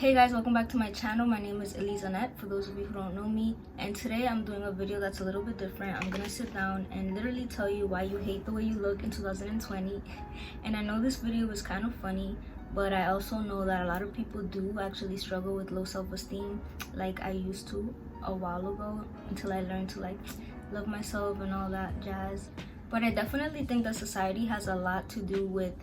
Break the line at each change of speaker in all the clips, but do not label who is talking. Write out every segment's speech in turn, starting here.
Hey guys, welcome back to my channel. My name is Elizanette, for those of you who don't know me, and today I'm doing a video that's a little bit different. I'm gonna sit down and literally tell you why you hate the way you look in 2020. And I know this video is kind of funny, but I also know that a lot of people do actually struggle with low self-esteem like I used to a while ago, until I learned to love myself and all that jazz. But I definitely think that society has a lot to do with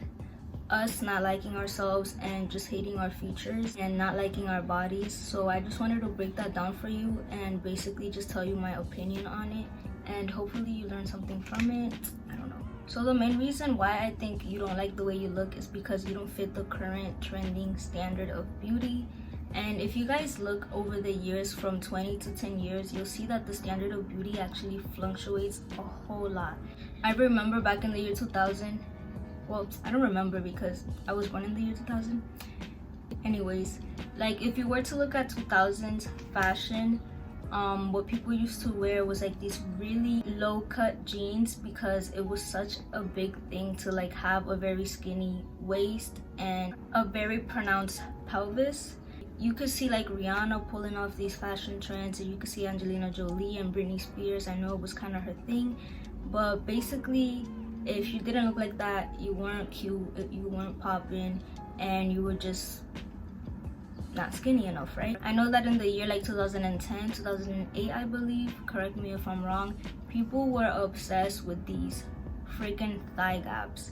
us not liking ourselves and just hating our features and not liking our bodies. So I just wanted to break that down for you and basically just tell you my opinion on it, and hopefully you learn something from it. I don't know. So the main reason why I think you don't like the way you look is because you don't fit the current trending standard of beauty. And if you guys look over the years from 20 to 10 years, you'll see that the standard of beauty actually fluctuates a whole lot. I remember back in the year 2000, well, I don't remember because I was born in the year 2000. Anyways, like if you were to look at 2000s fashion, what people used to wear was like these really low cut jeans, because it was such a big thing to like have a very skinny waist and a very pronounced pelvis. You could see like Rihanna pulling off these fashion trends, and you could see Angelina Jolie and Britney Spears. I know it was kind of her thing, but basically if you didn't look like that, you weren't cute, you weren't popping, and you were just not skinny enough, right? I know that in the year like 2010, 2008, I believe, correct me if I'm wrong, people were obsessed with these freaking thigh gaps,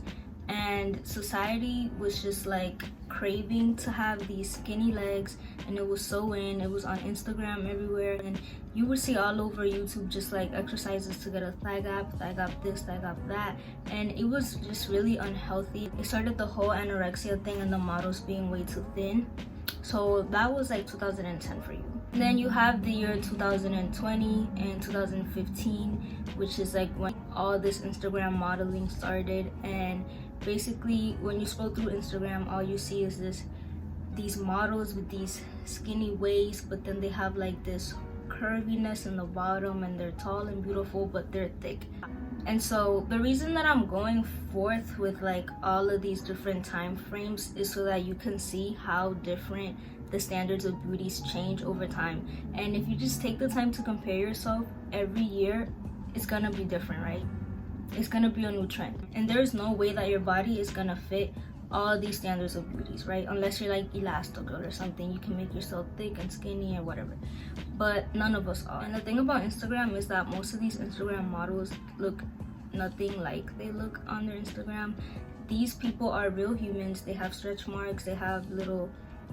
and society was just like craving to have these skinny legs, and it was so in. It was on Instagram everywhere, and you would see all over YouTube just like exercises to get a thigh gap this, thigh gap that, and it was just really unhealthy. It started the whole anorexia thing and the models being way too thin. So that was like 2010 for you. And then you have the year 2020 and 2015, which is like when all this Instagram modeling started. And basically when you scroll through Instagram, all you see is these models with these skinny waists, but then they have like this curviness in the bottom, and they're tall and beautiful, but they're thick. And so the reason that I'm going forth with like all of these different time frames is so that you can see how different the standards of beauty change over time. And if you just take the time to compare yourself every year, it's gonna be different, right? It's gonna be a new trend, and there's no way that your body is gonna fit all these standards of beauties, right? Unless you're like Elastigirl or something, you can make yourself thick and skinny or whatever, but none of us are. And the thing about Instagram is that most of these Instagram models look nothing like they look on their Instagram. These people are real humans. They have stretch marks, they have little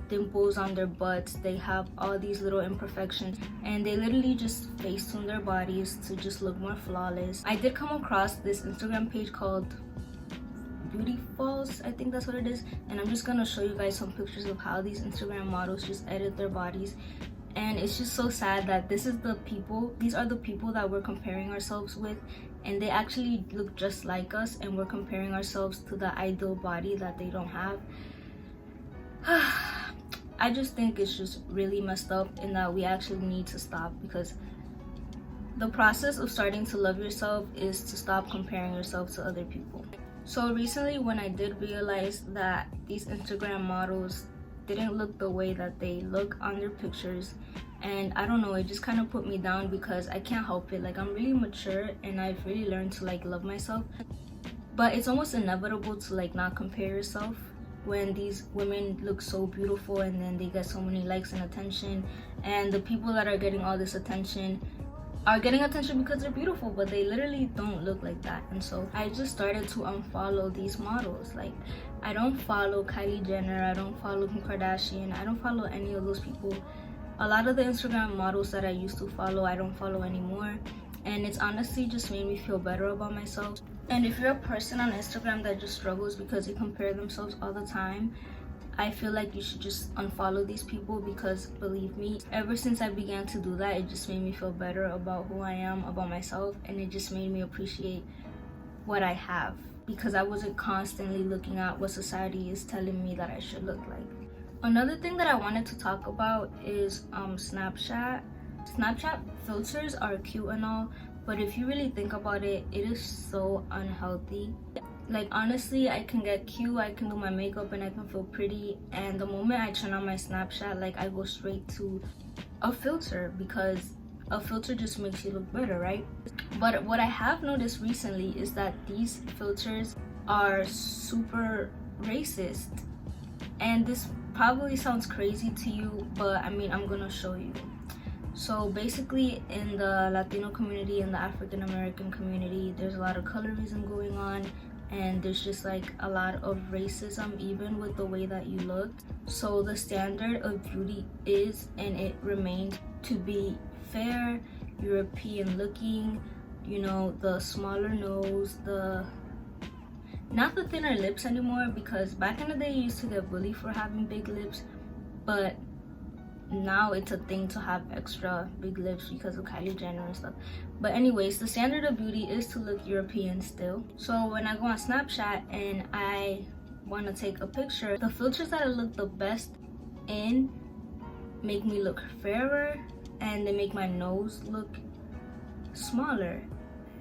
dimples on their butts, they have all these little imperfections, and they literally just facetune their bodies to just look more flawless. I did come across this Instagram page called Beauty Falls, I think that's what it is, and I'm just gonna show you guys some pictures of how these Instagram models just edit their bodies. And it's just so sad that these are the people that we're comparing ourselves with, and they actually look just like us, and we're comparing ourselves to the ideal body that they don't have. I just think it's just really messed up, and that we actually need to stop, because the process of starting to love yourself is to stop comparing yourself to other people. So recently, when I did realize that these Instagram models didn't look the way that they look on their pictures, and I don't know, it just kind of put me down, because I can't help it. Like, I'm really mature and I've really learned to like love myself, but it's almost inevitable to like not compare yourself when these women look so beautiful and then they get so many likes and attention, and the people that are getting all this attention are getting attention because they're beautiful, but they literally don't look like that. And so I just started to unfollow these models. Like, I don't follow Kylie Jenner, I don't follow Kim Kardashian, I don't follow any of those people. A lot of the Instagram models that I used to follow, I don't follow anymore, and it's honestly just made me feel better about myself. And if you're a person on Instagram that just struggles because they compare themselves all the time, I feel like you should just unfollow these people, because believe me, ever since I began to do that, it just made me feel better about who I am, about myself, and it just made me appreciate what I have, because I wasn't constantly looking at what society is telling me that I should look like. Another thing that I wanted to talk about is Snapchat. Snapchat filters are cute and all, but if you really think about it, it is so unhealthy. Like honestly, I can get cute, I can do my makeup, and I can feel pretty, and the moment I turn on my Snapchat, like I go straight to a filter, because a filter just makes you look better, right? But what I have noticed recently is that these filters are super racist, and this probably sounds crazy to you, but I mean, I'm gonna show you. So basically, in the Latino community and the African American community, there's a lot of colorism going on, and there's just like a lot of racism even with the way that you look. So the standard of beauty is, and it remains, to be fair, European looking, you know, the smaller nose, the not the thinner lips anymore, because back in the day you used to get bullied for having big lips, but now it's a thing to have extra big lips because of Kylie Jenner and stuff. But anyways, the standard of beauty is to look European still. So when I go on Snapchat and I want to take a picture, the filters that I look the best in make me look fairer, and they make my nose look smaller,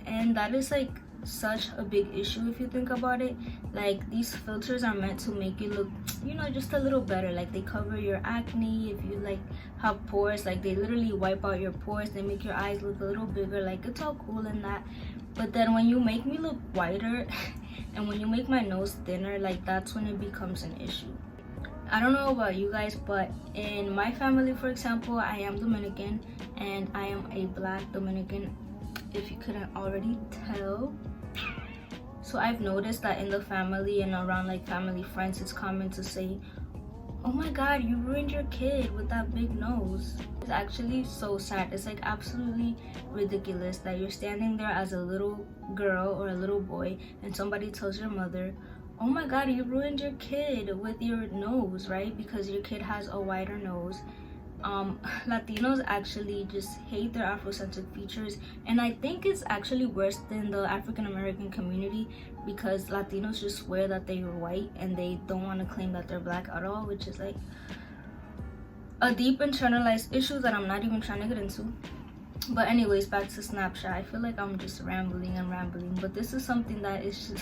and that is like such a big issue if you think about it. Like, these filters are meant to make you look, you know, just a little better. Like, they cover your acne. If you like have pores, like they literally wipe out your pores, they make your eyes look a little bigger. Like, it's all cool and that, but then when you make me look whiter and when you make my nose thinner, like that's when it becomes an issue. I don't know about you guys, but in my family, for example, I am Dominican, and I am a black Dominican, if you couldn't already tell. So I've noticed that in the family and around like family friends, it's common to say, oh my god, you ruined your kid with that big nose. It's actually so sad. It's like absolutely ridiculous that you're standing there as a little girl or a little boy and somebody tells your mother, oh my god, you ruined your kid with your nose, right? Because your kid has a wider nose. Latinos actually just hate their Afrocentric features, and I think it's actually worse than the African American community, because Latinos just swear that they're white and they don't want to claim that they're black at all, which is like a deep internalized issue that I'm not even trying to get into. But anyways, back to Snapchat. I feel like I'm just rambling and rambling, but this is something that is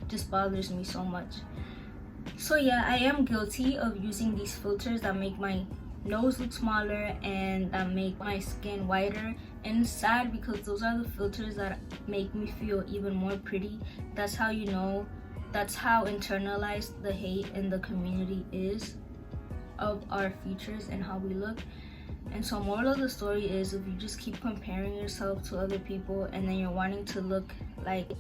just bothers me so much. So yeah, I am guilty of using these filters that make my nose look smaller and that make my skin whiter, and it's sad because those are the filters that make me feel even more pretty. That's how you know, that's how internalized the hate in the community is of our features and how we look. And so moral of the story is, if you just keep comparing yourself to other people and then you're wanting to look like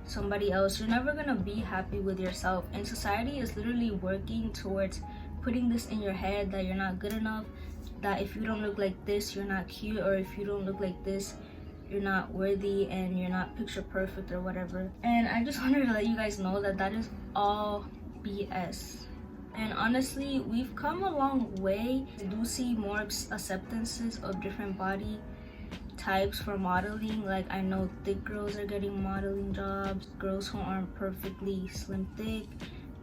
somebody else, you're never gonna be happy with yourself. And society is literally working towards putting this in your head that you're not good enough, that if you don't look like this, you're not cute, or if you don't look like this, you're not worthy and you're not picture perfect or whatever. And I just wanted to let you guys know that that is all BS. And honestly, we've come a long way. I do see more acceptances of different body types for modeling. Like, I know thick girls are getting modeling jobs, girls who aren't perfectly slim thick,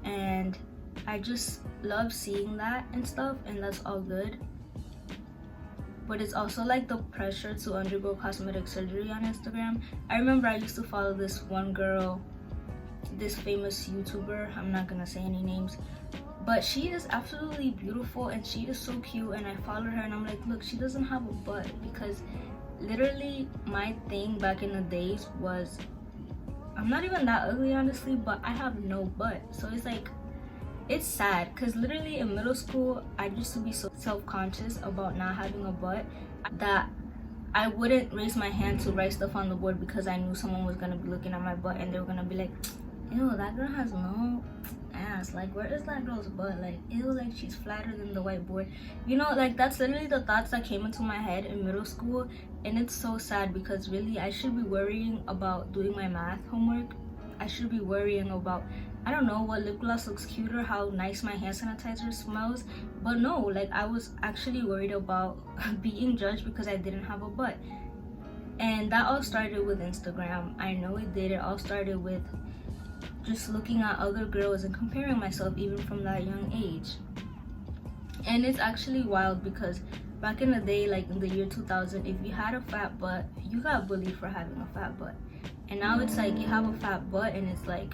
and I just love seeing that and stuff, and that's all good. But it's also like the pressure to undergo cosmetic surgery on Instagram. I remember I used to follow this one girl, this famous YouTuber, I'm not gonna say any names, but she is absolutely beautiful and she is so cute, and I followed her and I'm like, look, she doesn't have a butt, because literally my thing back in the days was, I'm not even that ugly honestly, but I have no butt. So it's like, it's sad, because literally in middle school I used to be so self-conscious about not having a butt that I wouldn't raise my hand to write stuff on the board, because I knew someone was gonna be looking at my butt and they were gonna be like, ew, that girl has no ass, like where is that girl's butt, like ew, like she's flatter than the whiteboard, you know, like that's literally the thoughts that came into my head in middle school. And it's so sad, because really I should be worrying about doing my math homework. I should be worrying about, I don't know, what lip gloss looks cuter, how nice my hand sanitizer smells. But no, like I was actually worried about being judged because I didn't have a butt. And that all started with Instagram. I know it did. It all started with just looking at other girls and comparing myself even from that young age. And it's actually wild, because back in the day, like in the year 2000, if you had a fat butt, you got bullied for having a fat butt. And now it's like you have a fat butt and it's like,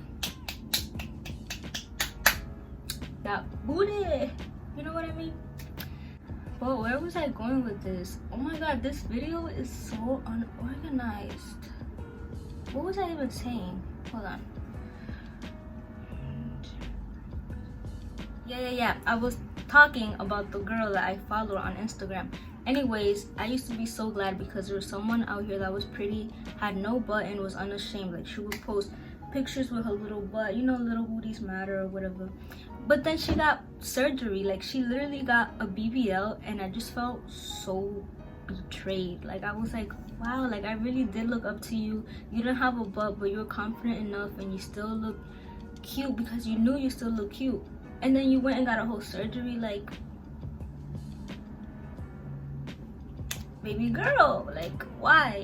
that booty. You know what I mean? But where was I going with this? Oh my god, this video is so unorganized. What was I even saying? Hold on. Yeah. I was talking about the girl that I follow on Instagram. Anyways, I used to be so glad because there was someone out here that was pretty, had no butt, and was unashamed. Like, she would post pictures with her little butt, you know, little booties matter or whatever. But then she got surgery. Like, she literally got a BBL, and I just felt so betrayed. Like, I was like, wow, like I really did look up to you. You didn't have a butt, but you were confident enough, and you still look cute because you knew you still look cute. And then you went and got a whole surgery. Like, baby girl, like, why?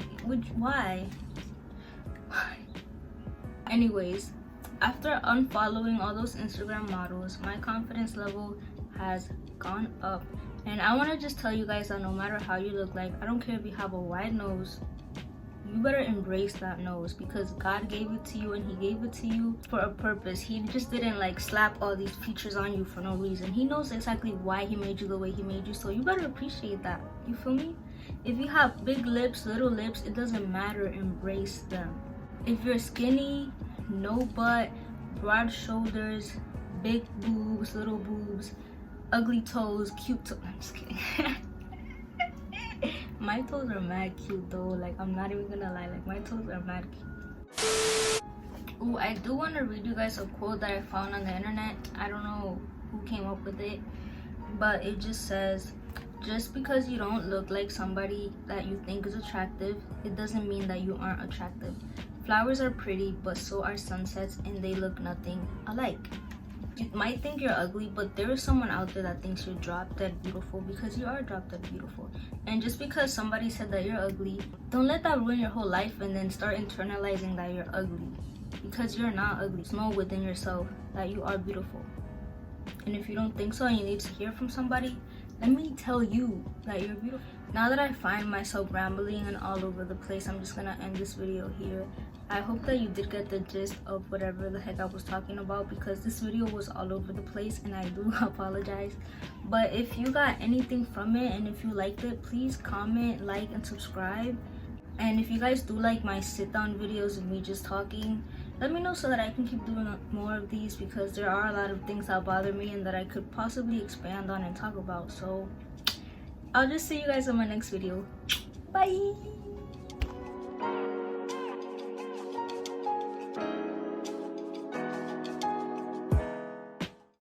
Why? Anyways, after unfollowing all those Instagram models, my confidence level has gone up. And I want to just tell you guys that no matter how you look, like, I don't care if you have a wide nose, you better embrace that nose, because God gave it to you, and he gave it to you for a purpose. He just didn't like slap all these features on you for no reason. He knows exactly why he made you the way he made you, so you better appreciate that. You feel me? If you have big lips, little lips, it doesn't matter. Embrace them. If you're skinny, no butt, broad shoulders, big boobs, little boobs, ugly toes, cute toes. I'm just kidding. My toes are mad cute though. Like, I'm not even gonna lie. Like, my toes are mad cute. Oh, I do want to read you guys a quote that I found on the internet. I don't know who came up with it, but it just says, just because you don't look like somebody that you think is attractive, it doesn't mean that you aren't attractive. Flowers are pretty, but so are sunsets, and they look nothing alike. You might think you're ugly, but there is someone out there that thinks you're drop dead beautiful, because you are drop dead beautiful. And just because somebody said that you're ugly, don't let that ruin your whole life and then start internalizing that you're ugly, because you're not ugly. Know within yourself that you are beautiful. And if you don't think so and you need to hear from somebody, let me tell you that you're beautiful. Now that I find myself rambling and all over the place, I'm just gonna end this video here. I hope that you did get the gist of whatever the heck I was talking about, because this video was all over the place and I do apologize. But if you got anything from it and if you liked it, please comment, like, and subscribe. And if you guys do like my sit down videos of me just talking, let me know so that I can keep doing more of these, because there are a lot of things that bother me and that I could possibly expand on and talk about. So I'll just see you guys in my next video. Bye.